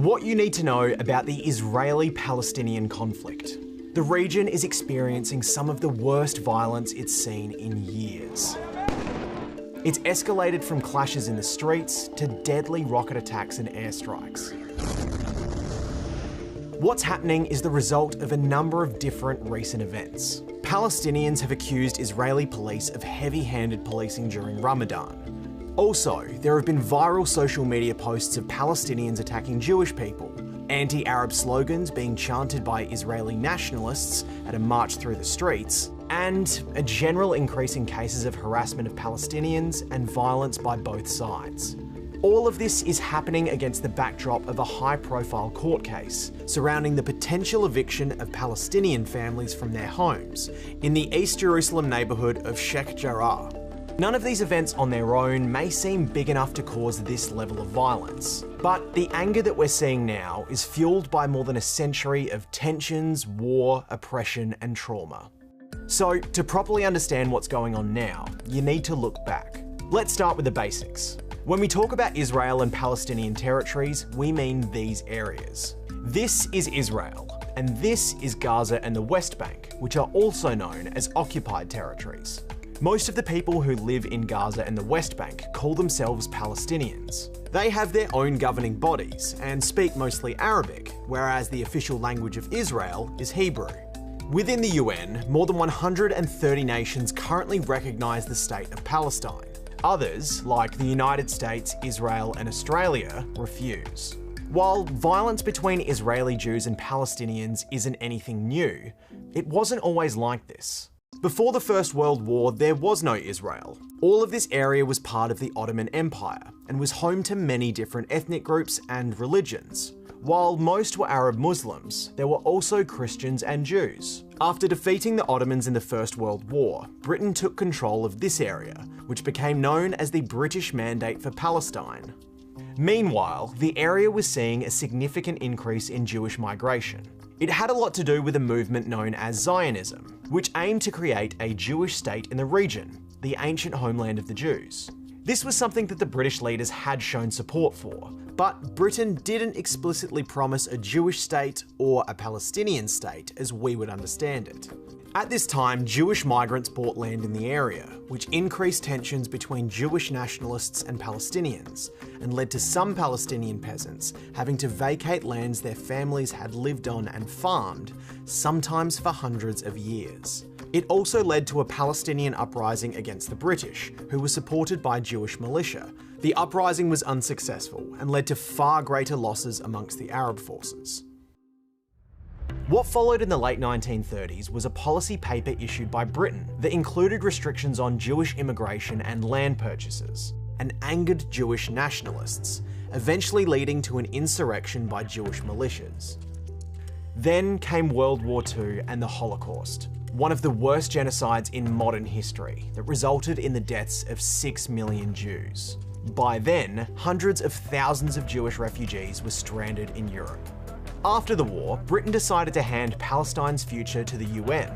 What you need to know about the Israeli-Palestinian conflict. The region is experiencing some of the worst violence it's seen in years. It's escalated from clashes in the streets to deadly rocket attacks and airstrikes. What's happening is the result of a number of different recent events. Palestinians have accused Israeli police of heavy-handed policing during Ramadan. Also, there have been viral social media posts of Palestinians attacking Jewish people, anti-Arab slogans being chanted by Israeli nationalists at a march through the streets, and a general increase in cases of harassment of Palestinians and violence by both sides. All of this is happening against the backdrop of a high-profile court case surrounding the potential eviction of Palestinian families from their homes in the East Jerusalem neighbourhood of Sheikh Jarrah. None of these events on their own may seem big enough to cause this level of violence, but the anger that we're seeing now is fueled by more than a century of tensions, war, oppression, and trauma. So, to properly understand what's going on now, you need to look back. Let's start with the basics. When we talk about Israel and Palestinian territories, we mean these areas. This is Israel, and this is Gaza and the West Bank, which are also known as occupied territories. Most of the people who live in Gaza and the West Bank call themselves Palestinians. They have their own governing bodies and speak mostly Arabic, whereas the official language of Israel is Hebrew. Within the UN, more than 130 nations currently recognise the state of Palestine. Others, like the United States, Israel, and Australia, refuse. While violence between Israeli Jews and Palestinians isn't anything new, it wasn't always like this. Before the First World War, there was no Israel. All of this area was part of the Ottoman Empire and was home to many different ethnic groups and religions. While most were Arab Muslims, there were also Christians and Jews. After defeating the Ottomans in the First World War, Britain took control of this area, which became known as the British Mandate for Palestine. Meanwhile, the area was seeing a significant increase in Jewish migration. It had a lot to do with a movement known as Zionism, which aimed to create a Jewish state in the region, the ancient homeland of the Jews. This was something that the British leaders had shown support for, but Britain didn't explicitly promise a Jewish state or a Palestinian state as we would understand it. At this time, Jewish migrants bought land in the area, which increased tensions between Jewish nationalists and Palestinians, and led to some Palestinian peasants having to vacate lands their families had lived on and farmed, sometimes for hundreds of years. It also led to a Palestinian uprising against the British, who were supported by Jewish militia. The uprising was unsuccessful and led to far greater losses amongst the Arab forces. What followed in the late 1930s was a policy paper issued by Britain that included restrictions on Jewish immigration and land purchases, and angered Jewish nationalists, eventually leading to an insurrection by Jewish militias. Then came World War II and the Holocaust, one of the worst genocides in modern history that resulted in the deaths of 6 million Jews. By then, hundreds of thousands of Jewish refugees were stranded in Europe. After the war, Britain decided to hand Palestine's future to the UN.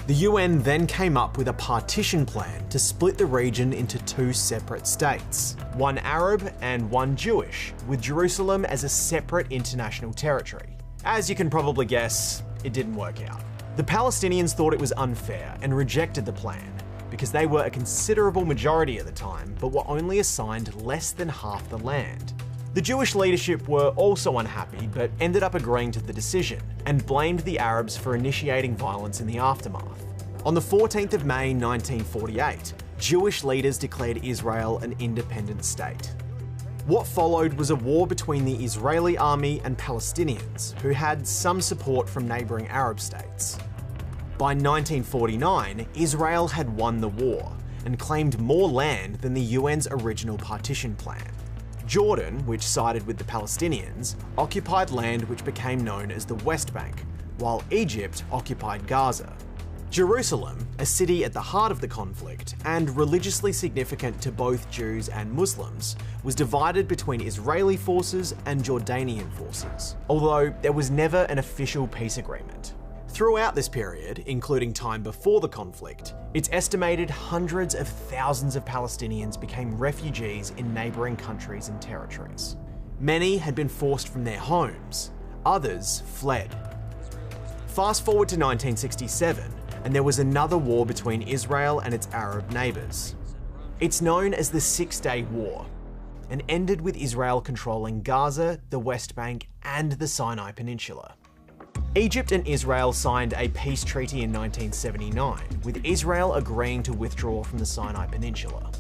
The UN then came up with a partition plan to split the region into two separate states, one Arab and one Jewish, with Jerusalem as a separate international territory. As you can probably guess, it didn't work out. The Palestinians thought it was unfair and rejected the plan, because they were a considerable majority at the time, but were only assigned less than half the land. The Jewish leadership were also unhappy, but ended up agreeing to the decision, and blamed the Arabs for initiating violence in the aftermath. On the 14th of May 1948, Jewish leaders declared Israel an independent state. What followed was a war between the Israeli army and Palestinians, who had some support from neighbouring Arab states. By 1949, Israel had won the war, and claimed more land than the UN's original partition plan. Jordan, which sided with the Palestinians, occupied land which became known as the West Bank, while Egypt occupied Gaza. Jerusalem, a city at the heart of the conflict, and religiously significant to both Jews and Muslims, was divided between Israeli forces and Jordanian forces, although there was never an official peace agreement. Throughout this period, including time before the conflict, it's estimated hundreds of thousands of Palestinians became refugees in neighbouring countries and territories. Many had been forced from their homes, others fled. Fast forward to 1967, and there was another war between Israel and its Arab neighbours. It's known as the Six-Day War, and ended with Israel controlling Gaza, the West Bank, and the Sinai Peninsula. Egypt and Israel signed a peace treaty in 1979, with Israel agreeing to withdraw from the Sinai Peninsula.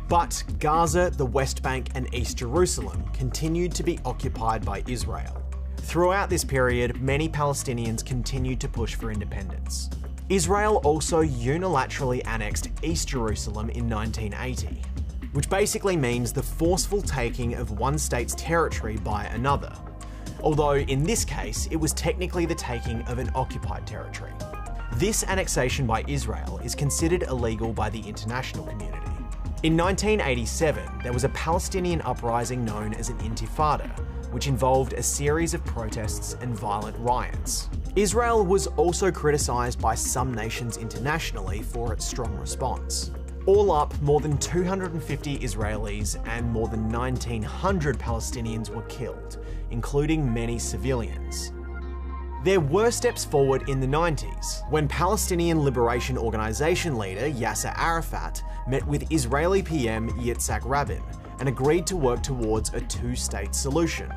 But Gaza, the West Bank, and East Jerusalem continued to be occupied by Israel. Throughout this period, many Palestinians continued to push for independence. Israel also unilaterally annexed East Jerusalem in 1980, which basically means the forceful taking of one state's territory by another. Although in this case, it was technically the taking of an occupied territory. This annexation by Israel is considered illegal by the international community. In 1987, there was a Palestinian uprising known as an Intifada, which involved a series of protests and violent riots. Israel was also criticised by some nations internationally for its strong response. All up, more than 250 Israelis and more than 1,900 Palestinians were killed, including many civilians. There were steps forward in the 90s, when Palestinian Liberation Organization leader Yasser Arafat met with Israeli PM Yitzhak Rabin and agreed to work towards a two-state solution.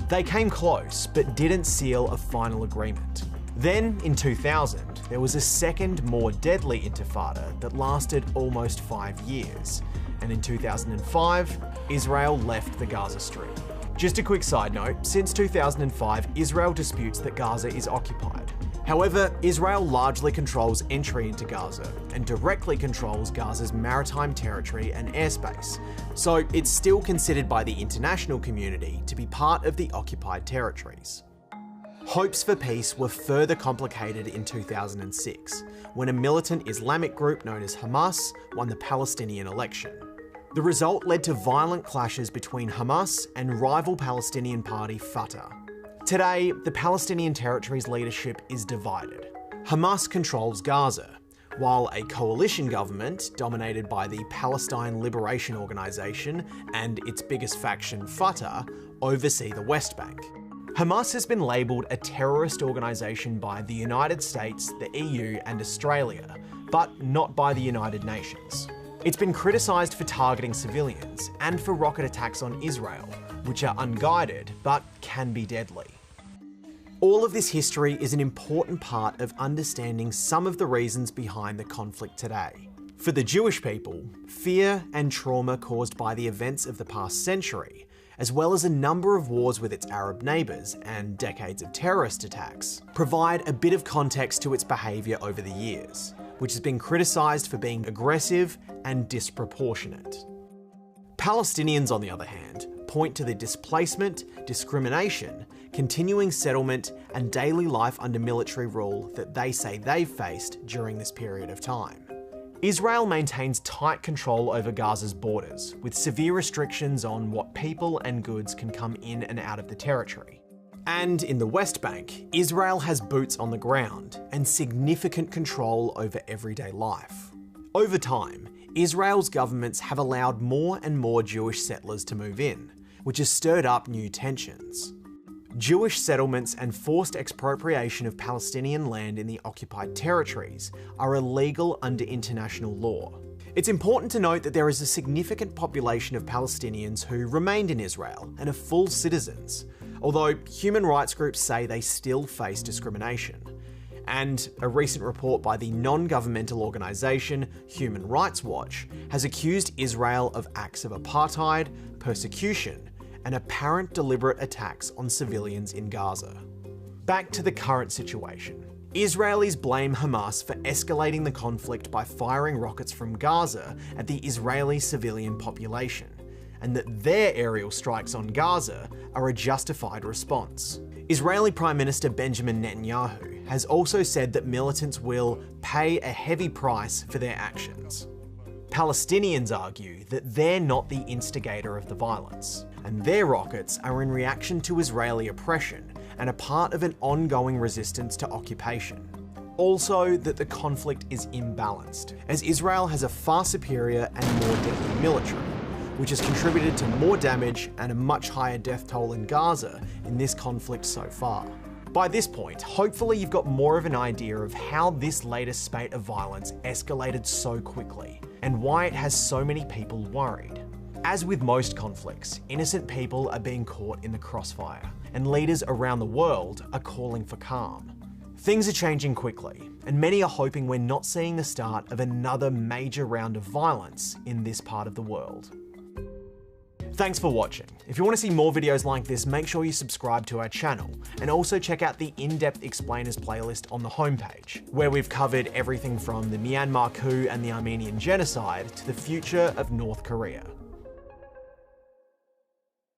They came close, but didn't seal a final agreement. Then, in 2000, there was a second, more deadly intifada that lasted almost 5 years. And in 2005, Israel left the Gaza Strip. Just a quick side note, since 2005, Israel disputes that Gaza is occupied. However, Israel largely controls entry into Gaza and directly controls Gaza's maritime territory and airspace, so it's still considered by the international community to be part of the occupied territories. Hopes for peace were further complicated in 2006, when a militant Islamic group known as Hamas won the Palestinian election. The result led to violent clashes between Hamas and rival Palestinian party Fatah. Today, the Palestinian territory's leadership is divided. Hamas controls Gaza, while a coalition government, dominated by the Palestine Liberation Organization and its biggest faction, Fatah, oversee the West Bank. Hamas has been labelled a terrorist organisation by the United States, the EU and Australia, but not by the United Nations. It's been criticised for targeting civilians and for rocket attacks on Israel, which are unguided but can be deadly. All of this history is an important part of understanding some of the reasons behind the conflict today. For the Jewish people, fear and trauma caused by the events of the past century, as well as a number of wars with its Arab neighbours and decades of terrorist attacks, provide a bit of context to its behaviour over the years, which has been criticised for being aggressive and disproportionate. Palestinians, on the other hand, point to the displacement, discrimination, continuing settlement, and daily life under military rule that they say they've faced during this period of time. Israel maintains tight control over Gaza's borders, with severe restrictions on what people and goods can come in and out of the territory. And in the West Bank, Israel has boots on the ground and significant control over everyday life. Over time, Israel's governments have allowed more and more Jewish settlers to move in, which has stirred up new tensions. Jewish settlements and forced expropriation of Palestinian land in the occupied territories are illegal under international law. It's important to note that there is a significant population of Palestinians who remained in Israel and are full citizens, although human rights groups say they still face discrimination. And a recent report by the non-governmental organisation Human Rights Watch has accused Israel of acts of apartheid, persecution, and apparent deliberate attacks on civilians in Gaza. Back to the current situation. Israelis blame Hamas for escalating the conflict by firing rockets from Gaza at the Israeli civilian population, and that their aerial strikes on Gaza are a justified response. Israeli Prime Minister Benjamin Netanyahu has also said that militants will pay a heavy price for their actions. Palestinians argue that they're not the instigator of the violence, and their rockets are in reaction to Israeli oppression and a part of an ongoing resistance to occupation. Also, that the conflict is imbalanced, as Israel has a far superior and more deadly military, which has contributed to more damage and a much higher death toll in Gaza in this conflict so far. By this point, hopefully you've got more of an idea of how this latest spate of violence escalated so quickly, and why it has so many people worried. As with most conflicts, innocent people are being caught in the crossfire, and leaders around the world are calling for calm. Things are changing quickly, and many are hoping we're not seeing the start of another major round of violence in this part of the world. Thanks for watching. If you want to see more videos like this, make sure you subscribe to our channel, and also check out the in-depth explainers playlist on the homepage, where we've covered everything from the Myanmar coup and the Armenian genocide to the future of North Korea.